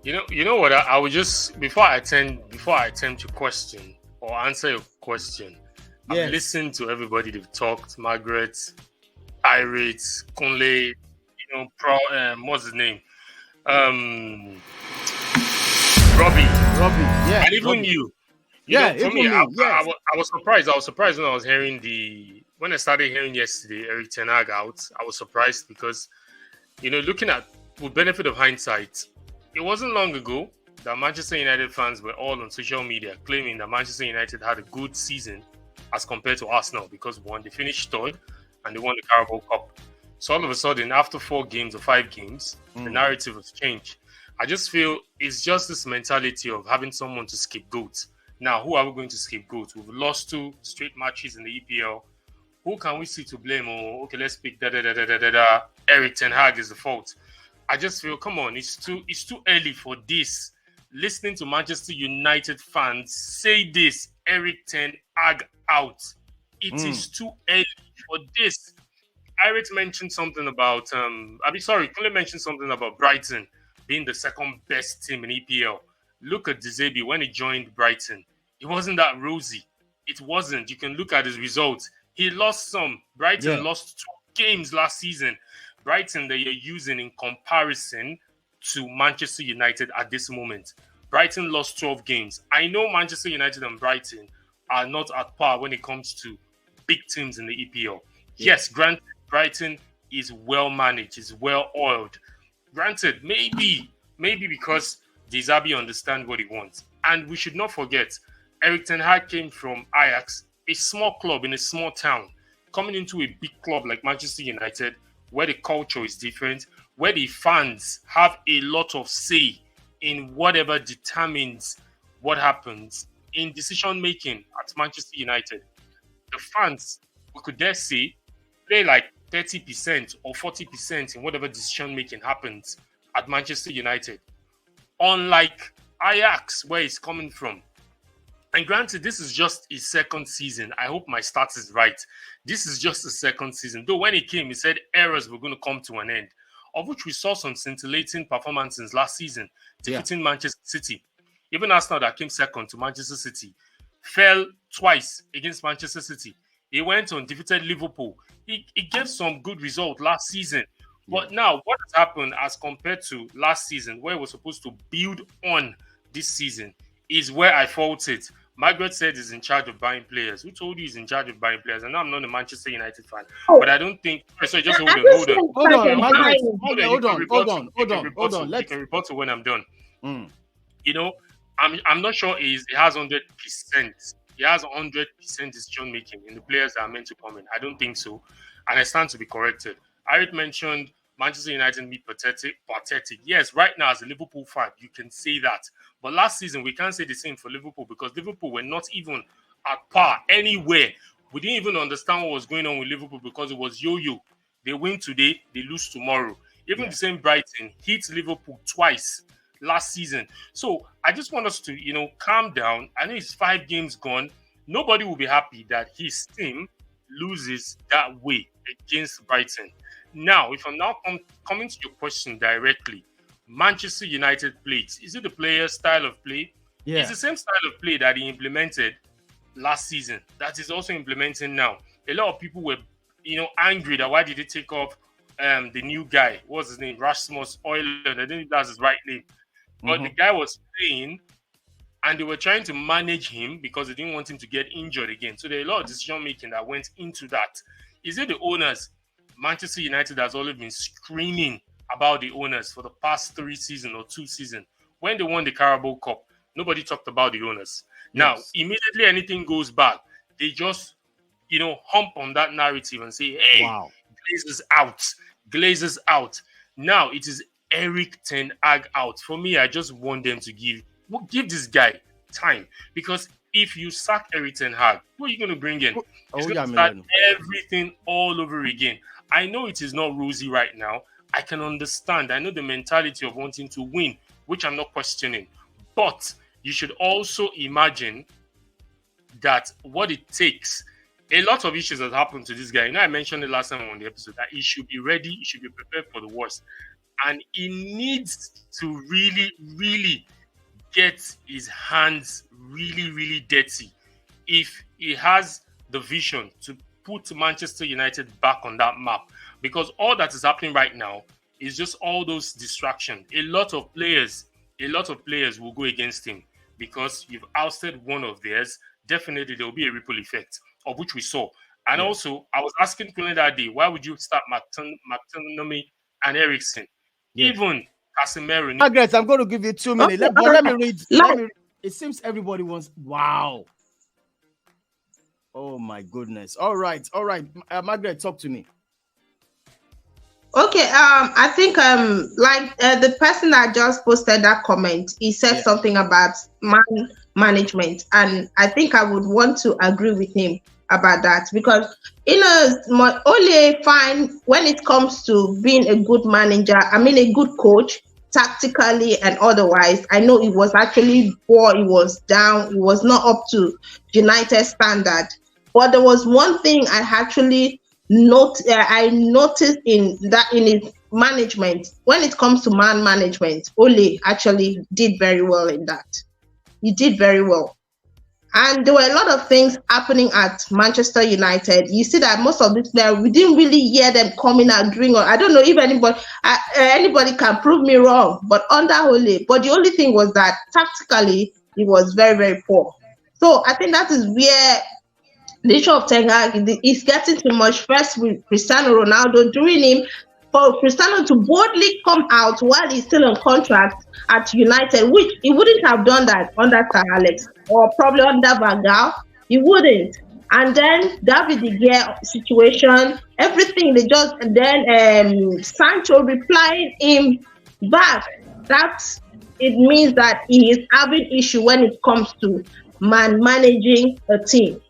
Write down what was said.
You know what? I would just before I attempt your question or answer your question, I've Yes. listened to everybody they've talked. Margaret, Irate, Kunle, what's his name? Um, Robbie, Robbie. Yeah. and even Robbie. you. Yeah. For me, Even me. Yes. I was surprised. I was surprised when I was hearing when I started hearing yesterday Eric Ten Hag out. I was surprised because looking at with benefit of hindsight, it wasn't long ago that Manchester United fans were all on social media claiming that Manchester United had a good season as compared to Arsenal because one, they finished third and they won the Carabao Cup. So all of a sudden, after 4 games or 5 games, the narrative has changed. I just feel it's just this mentality of having someone to scapegoat. Now, who are we going to scapegoat? We've lost 2 straight matches in the EPL. Who can we see to blame? Oh, okay, let's pick Eric Ten Hag is the fault. I just feel, come on, it's too early for this. Listening to Manchester United fans say this, Eric Ten Hag out. It is too early for this. Eric mentioned something about Kule mentioned something about Brighton being the second best team in EPL. Look at Dizebi when he joined Brighton. It wasn't that rosy. It wasn't. You can look at his results. He lost some. Brighton lost 2 games last season. Brighton that you're using in comparison to Manchester United at this moment. Brighton lost 12 games. I know Manchester United and Brighton are not at par when it comes to big teams in the EPL. Yes, granted, Brighton is well managed, is well oiled. Granted, maybe because Dizabi understands what he wants. And we should not forget, Eric Ten Hag came from Ajax, a small club in a small town, coming into a big club like Manchester United, where the culture is different, where the fans have a lot of say in whatever determines what happens in decision making at Manchester United. The fans, we could dare say, play like 30% or 40% in whatever decision making happens at Manchester United. Unlike Ajax, where he's coming from. And granted, this is just his second season. I hope my stats is right. This is just the second season. Though when he came, he said errors were going to come to an end, of which we saw some scintillating performances last season, defeating Manchester City. Even Arsenal that came second to Manchester City fell twice against Manchester City. He went on, defeated Liverpool. He gave some good result last season. But now, what has happened as compared to last season, where we're supposed to build on this season, is where I faulted. Margaret said he's in charge of buying players. Who told you he's in charge of buying players? And I'm not a Manchester United fan, but I don't think. Sorry, just hold on, Margaret. Hold on. You can report to when I'm done. I'm not sure he has 100%. He has 100% decision making in the players that are meant to come in. I don't think so, and I stand to be corrected. Eric mentioned Manchester United be pathetic. Yes, right now as a Liverpool fan, you can say that. But last season, we can't say the same for Liverpool because Liverpool were not even at par anywhere. We didn't even understand what was going on with Liverpool because it was yo-yo. They win today, they lose tomorrow. Even the same Brighton hit Liverpool twice last season. So I just want us to, calm down. I know it's 5 games gone. Nobody will be happy that his team loses that way against Brighton. Now, if I'm now coming to your question directly, Manchester United plays. Is it the player's style of play? Yeah. It's the same style of play that he implemented last season that is also implementing now. A lot of people were, angry that why did he take off the new guy? What's his name? Rasmus Højlund. I don't think that's his right name. But the guy was playing and they were trying to manage him because they didn't want him to get injured again. So there are a lot of decision making that went into that. Is it the owners? Manchester United has always been screaming about the owners for the past 3 seasons or 2 seasons. When they won the Carabao Cup, nobody talked about the owners. Yes. Now, immediately anything goes bad, they just, hump on that narrative and say, hey, Glazers out. Now, it is Eric Ten Hag out. For me, I just want them to give this guy time. Because if you sack Eric Ten Hag, who are you going to bring in? He's going to start everything all over again. I know it is not rosy right now. I can understand. I know the mentality of wanting to win, which I'm not questioning. But you should also imagine that what it takes. A lot of issues that happened to this guy. I mentioned it last time on the episode that he should be ready. He should be prepared for the worst. and he needs to really, really get his hands really, really dirty if he has the vision to put Manchester United back on that map. Because all that is happening right now is just all those distractions. A lot of players will go against him because you've ousted one of theirs. Definitely there will be a ripple effect, of which we saw. And also, I was asking Colin that day, why would you start McTominay and Ericsson? Even Casemiro. Margaret, I'm going to give you 2 minutes. Okay, Let me read. It seems everybody wants. Wow. Oh my goodness. All right. Margaret, talk to me. Okay, I think the person that just posted that comment, he said something about man management, and I think I would want to agree with him about that, because only fine when it comes to being a good manager, a good coach, tactically and otherwise. I know it was actually poor, it was down, it was not up to United standard. But there was one thing I actually noticed in his management. When it comes to man management, Ole actually did very well in that. He did very well. And there were a lot of things happening at Manchester United. You see that most of this players, we didn't really hear them coming out doing. I don't know if anybody can prove me wrong, but under Ole. But the only thing was that tactically, he was very, very poor. So I think that is where the issue of Ten Hag is getting too much. First with Cristiano Ronaldo doing him, for Cristiano to boldly come out while he's still on contract at United, which he wouldn't have done that under Sir Alex or probably under Van Gaal. He wouldn't. And then David De Gea situation, everything and then Sancho replying him back. It means that he is having issue when it comes to managing a team.